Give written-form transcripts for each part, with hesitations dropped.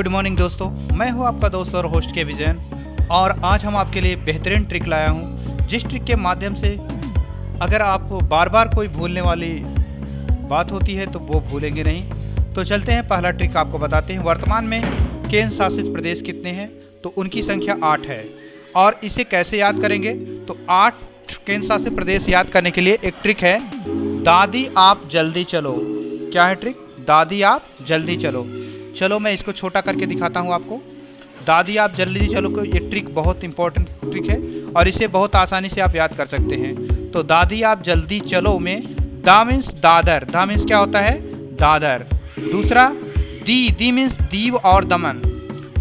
Good morning दोस्तों, मैं हूं आपका दोस्त और होस्ट के विजयन। और आज हम आपके लिए बेहतरीन ट्रिक लाया हूं, जिस ट्रिक के माध्यम से अगर आप बार बार कोई भूलने वाली बात होती है तो वो भूलेंगे नहीं। तो चलते हैं, पहला ट्रिक आपको बताते हैं। वर्तमान में केंद्र शासित प्रदेश कितने हैं? तो उनकी संख्या 8 है। और इसे कैसे याद करेंगे? तो 8 केंद्र शासित प्रदेश याद करने के लिए एक ट्रिक है, दादी आप जल्दी चलो। क्या है ट्रिक? दादी आप जल्दी चलो। चलो मैं इसको छोटा करके दिखाता हूँ आपको। दादी आप जल्दी चलो को ये ट्रिक बहुत इंपॉर्टेंट ट्रिक है और इसे बहुत आसानी से आप याद कर सकते हैं। तो दादी आप जल्दी चलो में दा मीन्स दादर। दा मीन्स क्या होता है? दादर। दूसरा दी मीन्स दीव और दमन।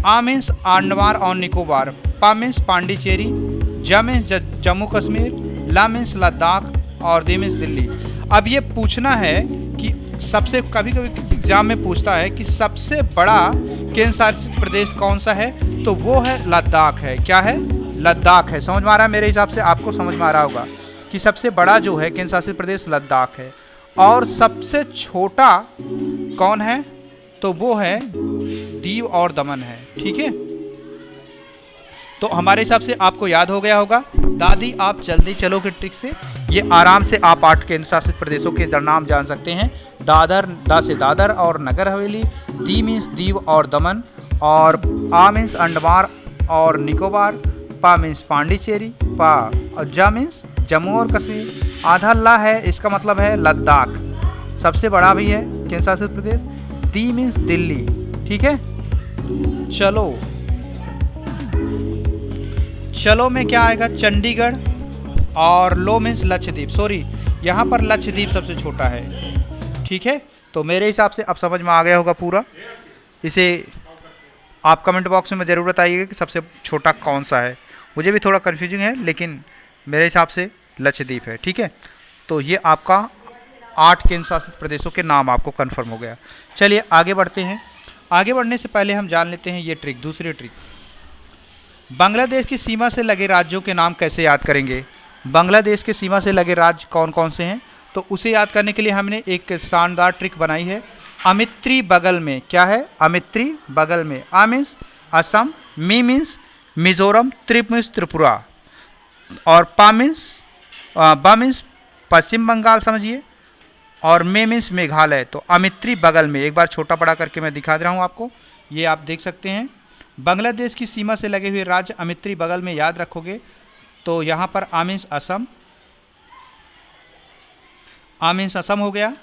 आ मीन्स अंडमान और निकोबार। पा मीन्स पांडिचेरी। ज मीन्स जम्मू कश्मीर। ला मीन्स लद्दाख और दी मीन्स दिल्ली। अब ये पूछना है कि सबसे कभी कभी एग्जाम में पूछता है कि सबसे बड़ा केंद्र शासित प्रदेश कौन सा है? तो वो है लद्दाख है। क्या है? लद्दाख है। समझ में आ रहा है? मेरे हिसाब से आपको समझ में आ रहा होगा कि सबसे बड़ा जो है केंद्र शासित प्रदेश लद्दाख है। और सबसे छोटा कौन है? तो वो है दीव और दमन है। ठीक है, तो हमारे हिसाब से आपको याद हो गया होगा। दादी आप जल्दी चलो के ट्रिक से ये आराम से आप 8 केंद्र शासित प्रदेशों के नाम जान सकते हैं। दादर, दा से दादर और नगर हवेली। दी मीन्स दीव और दमन। और आ मीन्स अंडमान और निकोबार। पा मीन्स पांडिचेरी। पा और जा मीन्स जम्मू और कश्मीर। आधा ला है, इसका मतलब है लद्दाख, सबसे बड़ा भी है केंद्र शासित प्रदेश। दी मीन्स दिल्ली। ठीक है, चलो में क्या आएगा? चंडीगढ़। और लो मीन्स लक्षद्वीप। सॉरी, यहाँ पर लक्षद्वीप सबसे छोटा है। ठीक है, तो मेरे हिसाब से अब समझ में आ गया होगा पूरा। इसे आप कमेंट बॉक्स में ज़रूर बताइएगा कि सबसे छोटा कौन सा है। मुझे भी थोड़ा कन्फ्यूजिंग है, लेकिन मेरे हिसाब से लक्षद्वीप है। ठीक है, तो ये आपका 8 केंद्र शासित प्रदेशों के नाम आपको कन्फर्म हो गया। चलिए आगे बढ़ते हैं। आगे बढ़ने से पहले हम जान लेते हैं ये ट्रिक, दूसरी ट्रिक। बांग्लादेश की सीमा से लगे राज्यों के नाम कैसे याद करेंगे? बांग्लादेश के सीमा से लगे राज्य कौन कौन से हैं? तो उसे याद करने के लिए हमने एक शानदार ट्रिक बनाई है। अमित्री बगल में। क्या है? अमित्री बगल में। आ मीन्स असम। मी मीन्स मिजोरम। त्रिप मीन्स त्रिपुरा। और पा मीन्स बा मीन्स पश्चिम बंगाल समझिए। और मे मीन्स मेघालय। तो अमित्री बगल में, एक बार छोटा बड़ा करके मैं दिखा दे रहा हूँ आपको, ये आप देख सकते हैं। बांग्लादेश की सीमा से लगे हुए राज्य अमित्री बगल में याद रखोगे तो यहाँ पर आ मीन्स असम। आ मीन्स असम हो गया।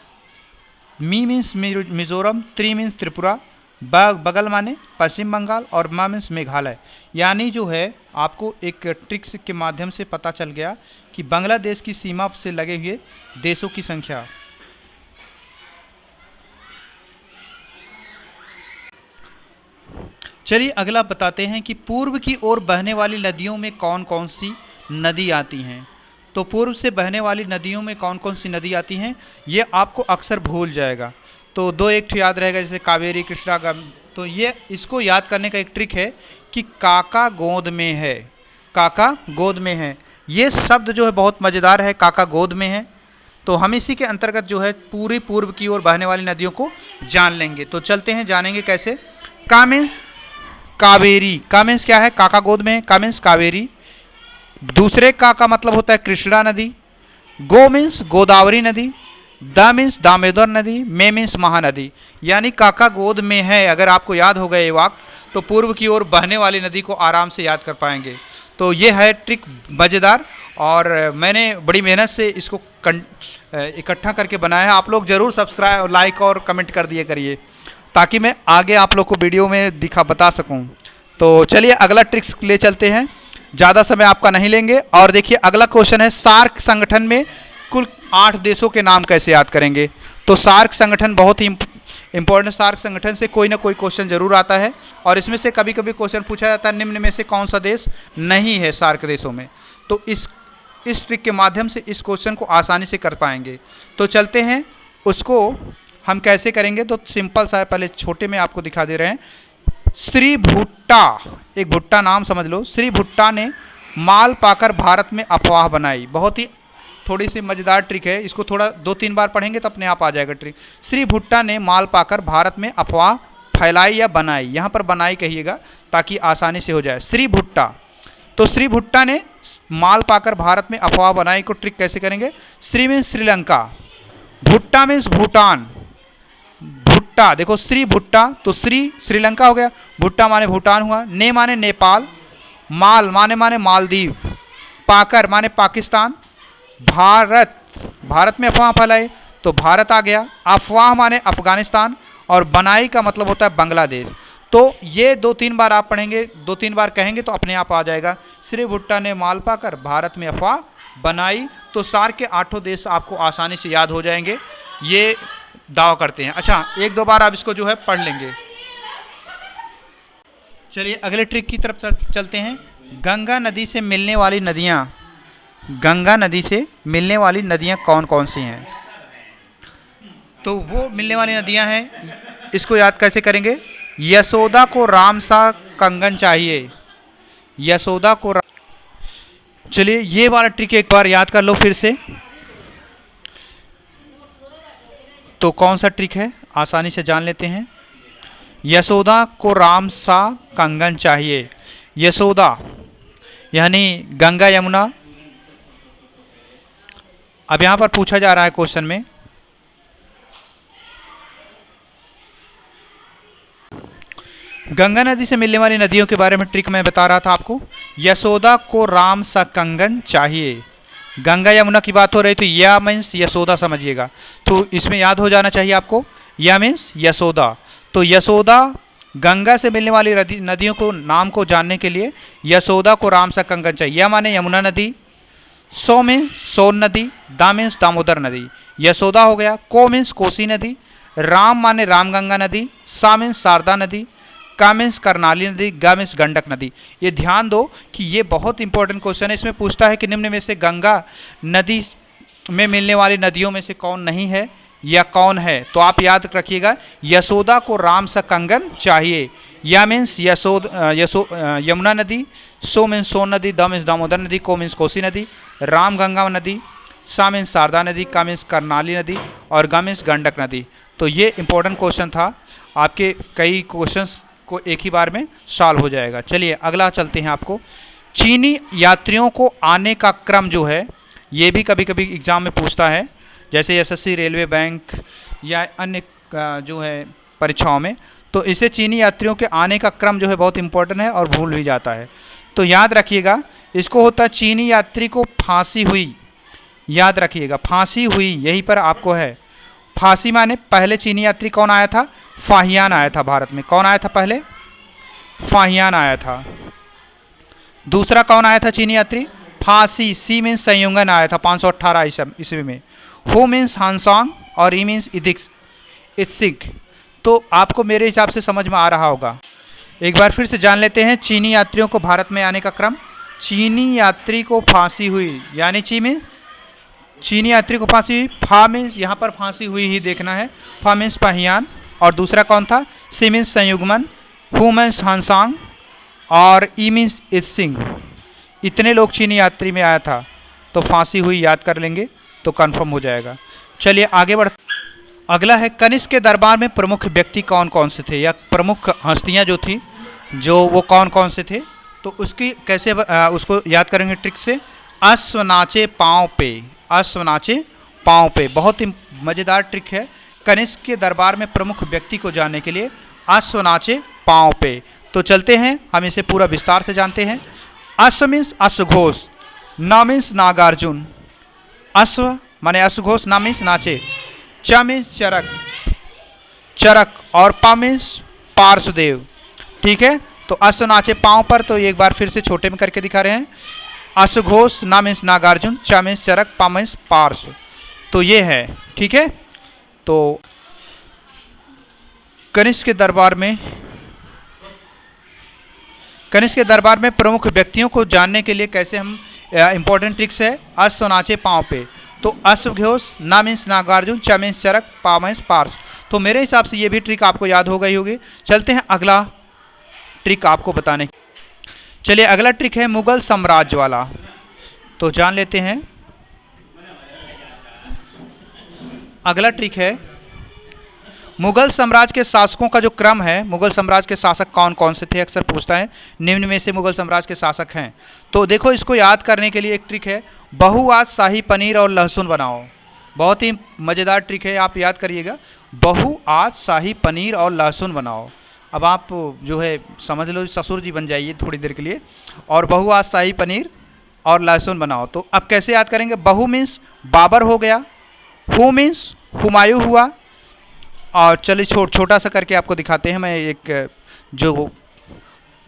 मी मीन्स मिजोरम। त्रि मीन्स त्रिपुरा। बगल माने पश्चिम बंगाल। और मा मीन्स मेघालय। यानी जो है आपको एक ट्रिक्स के माध्यम से पता चल गया कि बांग्लादेश की सीमा से लगे हुए देशों की संख्या। चलिए अगला बताते हैं कि पूर्व की ओर बहने वाली नदियों में कौन कौन सी नदी आती हैं। तो पूर्व से बहने वाली नदियों में कौन कौन सी नदी आती हैं, ये आपको अक्सर भूल जाएगा। तो दो एक याद रहेगा, जैसे कावेरी, कृष्णा। तो ये इसको याद करने का एक ट्रिक है कि काका गोद में है। काका गोद में है, ये शब्द जो है बहुत मज़ेदार है। काका गोद में है, तो हम इसी के अंतर्गत जो है पूरी पूर्व की ओर बहने वाली नदियों को जान लेंगे। तो चलते हैं, जानेंगे कैसे। का मीन्स कावेरी। का मीन्स क्या है? काका गोद में है। का मीन्स कावेरी। दूसरे का मतलब होता है कृष्णा नदी। गो मीन्स गोदावरी नदी। द मीन्स दामोदर नदी। मे मीन्स महानदी। यानी काका गोद में है, अगर आपको याद हो गए ये वाक्य तो पूर्व की ओर बहने वाली नदी को आराम से याद कर पाएंगे। तो ये है ट्रिक मज़ेदार, और मैंने बड़ी मेहनत से इसको इकट्ठा करके बनाया है। आप लोग ज़रूर सब्सक्राइब, लाइक और कमेंट कर दिए करिए, ताकि मैं आगे आप लोग को वीडियो में बता सकूं। तो चलिए अगला ट्रिक्स ले चलते हैं, ज़्यादा समय आपका नहीं लेंगे। और देखिए अगला क्वेश्चन है, सार्क संगठन में कुल 8 देशों के नाम कैसे याद करेंगे? तो सार्क संगठन बहुत ही इंपॉर्टेंट। सार्क संगठन से कोई ना कोई क्वेश्चन जरूर आता है, और इसमें से कभी कभी क्वेश्चन पूछा जाता है निम्न में से कौन सा देश नहीं है सार्क देशों में। तो इस ट्रिक के माध्यम से इस क्वेश्चन को आसानी से कर पाएंगे। तो चलते हैं, उसको हम कैसे करेंगे। तो सिंपल सा है, पहले छोटे में आपको दिखा दे रहे हैं। श्री भुट्टा, एक भुट्टा नाम समझ लो। श्री भुट्टा ने माल पाकर भारत में अफवाह बनाई। बहुत ही थोड़ी सी मज़ेदार ट्रिक है, इसको थोड़ा 2-3 बार पढ़ेंगे तो अपने आप आ जाएगा ट्रिक। श्री भुट्टा ने माल पाकर भारत में अफवाह फैलाई या बनाई, यहाँ पर बनाई कहिएगा ताकि आसानी से हो जाए। श्री भुट्टा, तो श्री भुट्टा ने माल पाकर भारत में अफवाह बनाई को ट्रिक कैसे करेंगे? श्री मीन्स श्रीलंका, भुट्टा मीन्स भूटान, भुट्टा देखो श्री भुट्टा, तो श्री श्रीलंका हो गया, भुट्टा माने भूटान हुआ, ने माने नेपाल, माल माने मालदीव, पाकर माने पाकिस्तान, भारत भारत में अफवाह फैलाई तो भारत आ गया, अफवाह माने अफगानिस्तान, और बनाई का मतलब होता है बांग्लादेश। तो ये 2-3 बार आप पढ़ेंगे, 2-3 बार कहेंगे तो अपने आप आ जाएगा। श्री भुट्टा ने माल पाकर भारत में अफवाह बनाई, तो सार्क के 8 देश आपको आसानी से याद हो जाएंगे, ये दावा करते हैं। अच्छा, 1-2 बार आप इसको जो है पढ़ लेंगे। चलिए अगले ट्रिक की तरफ चलते हैं। गंगा नदी से मिलने वाली नदियाँ, गंगा नदी से मिलने वाली नदियाँ कौन कौन सी हैं? तो वो मिलने वाली नदियाँ हैं, इसको याद कैसे करेंगे? यशोदा को राम सा कंगन चाहिए, यशोदा को चलिए ये वाला ट्रिक एक बार याद कर लो फिर से। तो कौन सा ट्रिक है आसानी से जान लेते हैं। यशोदा को राम सा कंगन चाहिए, यशोदा यानी गंगा यमुना। अब यहाँ पर पूछा जा रहा है क्वेश्चन में, गंगा नदी से मिलने वाली नदियों के बारे में ट्रिक मैं बता रहा था आपको। यशोदा को राम सा कंगन चाहिए, गंगा यमुना की बात हो रही तो या मीन्स यशोदा समझिएगा, तो इसमें याद हो जाना चाहिए आपको, या मीन्स यशोदा। तो यशोदा गंगा से मिलने वाली नदियों को नाम को जानने के लिए यशोदा को राम सा कंगन चाहिए। या माने यमुना नदी, सो मीन्स सोन नदी, दा मीन्स दामोदर नदी, यशोदा हो गया। को मीन्स कोसी नदी, राम माने रामगंगा नदी, सा मीन्स शारदा नदी, का मीन्स करनाली नदी, गा मीन्स गंडक नदी। ये ध्यान दो कि ये बहुत इंपॉर्टेंट क्वेश्चन है। इसमें पूछता है कि निम्न में से गंगा नदी में मिलने वाली नदियों में से कौन नहीं है या कौन है? तो आप याद रखिएगा, यशोदा को राम सा कंगन चाहिए, या मीन्स यमुना नदी, सो मीन्स सोन नदी, द मीन्स दामोदर नदी, को मीन्स कोसी नदी, राम गंगा नदी, सा मीन्स शारदा नदी, का मीन्स करनाली नदी, और गा मीन्स गंडक नदी। तो ये इंपॉर्टेंट क्वेश्चन था, आपके कई क्वेश्चंस को एक ही बार में सॉल्व हो जाएगा। चलिए अगला चलते हैं। आपको चीनी यात्रियों को आने का क्रम जो है, ये भी कभी कभी एग्जाम में पूछता है, जैसे एसएससी, रेलवे, बैंक या अन्य जो है परीक्षाओं में। तो इससे चीनी यात्रियों के आने का क्रम जो है बहुत इंपॉर्टेंट है और भूल भी जाता है, तो याद रखिएगा। इसको होता है चीनी यात्री को फांसी हुई, याद रखिएगा फांसी हुई, यहीं पर आपको है। फांसी माने पहले चीनी यात्री कौन आया था? फाहियान आया था भारत में। कौन आया था पहले? फाहियान आया था। दूसरा कौन आया था चीनी यात्री? फांसी, सी मीन्स संयुगन आया था 518 ईस्वी में। हु मीन्स हानसोंग और ई मीन्स इत्सिक। तो आपको मेरे हिसाब से समझ में आ रहा होगा। एक बार फिर से जान लेते हैं चीनी यात्रियों को भारत में आने का क्रम। चीनी यात्री को फांसी हुई, यानी चीनी यात्री को फांसी हुई। फा मीन्स यहाँ पर फांसी हुई ही देखना है, फा मीन्स फाहियान, और दूसरा कौन था? सी मीन्स संयुग्मन, हु मीन्स हानसोंग, और ई मीन्स इत्सिंग। इतने लोग चीनी यात्री में आया था, तो फांसी हुई याद कर लेंगे तो कंफर्म हो जाएगा। चलिए आगे बढ़। अगला है कनिष्क के दरबार में प्रमुख व्यक्ति कौन कौन से थे, या प्रमुख हस्तियां जो थी, जो वो कौन कौन से थे? तो उसकी कैसे उसको याद करेंगे ट्रिक से। अश्व नाचे पाँव पे, अश्व नाचे पाँव पे, बहुत ही मज़ेदार ट्रिक है। कनिष्क के दरबार में प्रमुख व्यक्ति को जानने के लिए अश्व नाचे पाँव पे। तो चलते हैं, हम इसे पूरा विस्तार से जानते हैं। अश्व मीन्स अश्वघोष, ना मीन्स नागार्जुन। अश्व माने अश्वघोष, ना मीन्स नाचे, च मीन्स चरक, चरक, और पा मीन्स पार्श्वदेव। ठीक है, तो अश्व नाचे पाँव पर, तो एक बार फिर से छोटे में करके दिखा रहे हैं। अश्वघोष, ना मीन्स नागार्जुन, च मीन्स चरक, पा मीन्स पार्श्व। तो ये है, ठीक है। तो कनिष्क के दरबार में प्रमुख व्यक्तियों को जानने के लिए कैसे हम इंपॉर्टेंट ट्रिक्स है। अश्व नाचे पाँव पे, तो अश्वघोष, ना मीन्स नागार्जुन, च मीन्स चरक, पा मीन्स पार्श्व। तो मेरे हिसाब से ये भी ट्रिक आपको याद हो गई होगी। चलते हैं अगला ट्रिक आपको बताने। चलिए अगला ट्रिक है मुगल साम्राज्य वाला, तो जान लेते हैं। अगला ट्रिक है मुगल साम्राज्य के शासकों का जो क्रम है, मुगल साम्राज्य के शासक कौन कौन से थे, अक्सर पूछता है। निम्न में से मुगल साम्राज्य के शासक हैं। तो देखो, इसको याद करने के लिए एक ट्रिक है, बहुआज शाही पनीर और लहसुन बनाओ। बहुत ही मज़ेदार ट्रिक है, आप याद करिएगा। बहुआज शाही पनीर और लहसुन बनाओ। अब आप जो है समझ लो ससुर जी बन जाइए थोड़ी देर के लिए, और बहुआज शाही पनीर और लहसुन बनाओ। तो अब कैसे याद करेंगे? बहु मीन्स बाबर हो गया, हु मीन्स हुमायूं हुआ, और चलिए छोटा सा करके आपको दिखाते हैं। मैं एक जो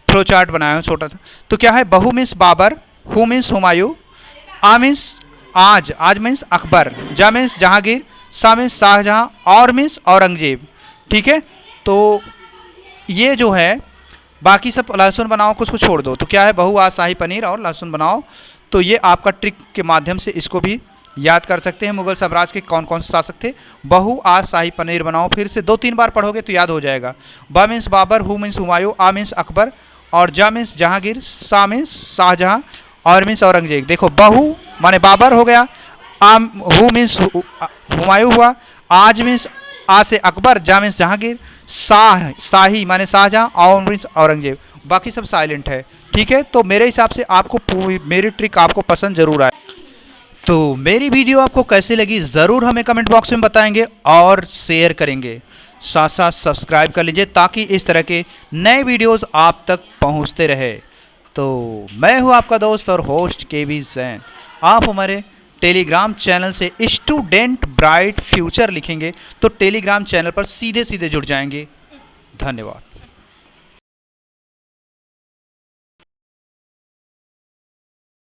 फ्लो चार्ट बनाया हूँ छोटा सा। तो क्या है? बहु मीन्स बाबर, हु मीन्स हुमायूं, आ मीन्स आज मीन्स अकबर, जा मीन्स जहांगीर, सा मीन्स शाहजहां, और मीन्स औरंगजेब। ठीक है, तो ये जो है बाकी सब लहसुन बनाओ, कुछ कुछ छोड़ दो। तो क्या है? बहुआज शाही पनीर और लहसुन बनाओ। तो ये आपका ट्रिक के माध्यम से इसको भी याद कर सकते हैं। मुगल साम्राज्य के कौन कौन से शासक थे? बहुआज शाही पनीर बनाओ। फिर से 2-3 बार पढ़ोगे तो याद हो जाएगा। बा मीन्स बाबर, हु मीन्स हुमायूं, आ मीन्स अकबर, और जा मीन्स जहांगीर, सा मीन्स शाहजहां, और मीन्स औरंगजेब। देखो, बहु माने बाबर हो गया, हु मीन्स हुमायूं हुआ, आज मीन्स आ से अकबर, जा मीन्स जहांगीर, शाही माने शाहजहां, और मीन्स औरंगजेब। बाकी सब साइलेंट है। ठीक है, तो मेरे हिसाब से आपको मेरी ट्रिक आपको पसंद जरूर आए। तो मेरी वीडियो आपको कैसी लगी ज़रूर हमें कमेंट बॉक्स में बताएंगे और शेयर करेंगे। साथ साथ सब्सक्राइब कर लीजिए ताकि इस तरह के नए वीडियोस आप तक पहुंचते रहे। तो मैं हूं आपका दोस्त और होस्ट केवी जैन। आप हमारे टेलीग्राम चैनल से स्टूडेंट ब्राइट फ्यूचर लिखेंगे तो टेलीग्राम चैनल पर सीधे सीधे जुड़ जाएंगे। धन्यवाद।